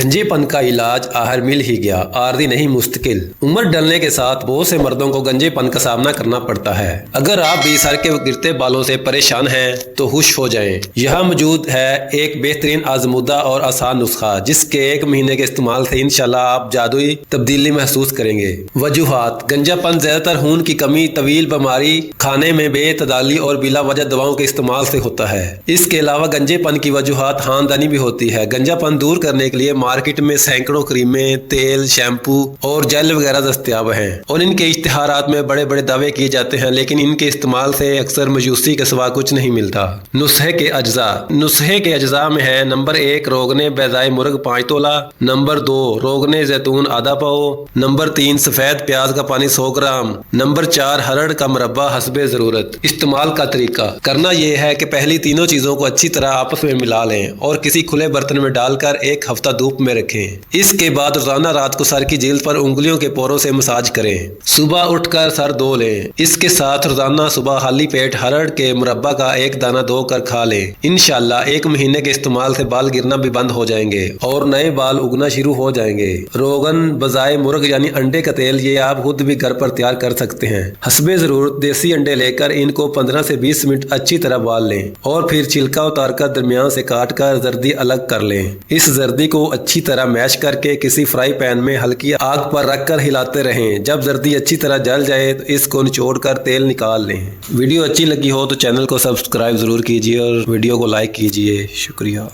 गंजे पन का इलाज आहर मिल ही गया, आर्दी नहीं मुस्तकिल। उम्र डलने के साथ बहुत से मर्दों को गंजेपन का सामना करना पड़ता है। अगर आप भी सर के गिरते बालों से परेशान हैं तो खुश हो जाएं। यहाँ मौजूद है एक बेहतरीन आजमूदा और आसान नुस्खा, जिसके 1 महीने के इस्तेमाल से इंशाल्लाह आप जादुई तब्दीली महसूस करेंगे। वजूहात: गंजापन ज्यादातर खून की कमी, तवील बीमारी, खाने में बेतदाली और बिला वजह दवाओं के इस्तेमाल से होता है। इसके अलावा गंजेपन की वजूहात खानदानी भी होती है। गंजापन दूर करने के लिए मार्केट में सैकड़ों क्रीमें, तेल, शैम्पू और जेल वगैरह दस्तयाब हैं और इनके इश्तिहारात में बड़े बड़े दावे किए जाते हैं, लेकिन इनके इस्तेमाल से अक्सर मायूसी के सिवा कुछ नहीं मिलता। नुस्खे के अज्जा में है: नंबर 1 रोगने बैजाए मुर्ग 5 तोला, नंबर 2 रोगने जैतून आधा पाव, नंबर 3 सफेद प्याज का पानी 100 ग्राम, नंबर 4 हरड़ का मुरब्बा हस्बे जरूरत। इस्तेमाल का तरीका: करना यह है कि पहली तीनों चीजों को अच्छी तरह आपस में मिला लें और किसी खुले बर्तन में डालकर 1 हफ्ता धूप में रखें। इसके बाद रोजाना रात को सर की जिल्द पर उंगलियों के पोरों से मसाज करें। सुबह उठकर सर धो लें। इसके साथ रोजाना सुबह खाली पेट हरड़ के मुरब्बा का 1 दाना धोकर खा लें। इंशाल्लाह 1 महीने के इस्तेमाल से बाल गिरना भी बंद हो जाएंगे और नए बाल उगना शुरू हो जाएंगे। रोगन बजाए मुर्ग यानी अंडे का तेल, ये आप खुद भी घर पर तैयार कर सकते हैं। हस्बे जरूरत देसी अंडे लेकर इनको 15 से 20 मिनट अच्छी तरह बाल लें और फिर छिलका उतारकर दरमियान से काटकर जर्दी अलग कर लें। इस जर्दी को अच्छी तरह मैश करके किसी फ्राई पैन में हल्की आग पर रखकर हिलाते रहें। जब जर्दी अच्छी तरह जल जाए तो इसको निचोड़कर तेल निकाल लें। वीडियो अच्छी लगी हो तो चैनल को सब्सक्राइब जरूर कीजिए और वीडियो को लाइक कीजिए। शुक्रिया।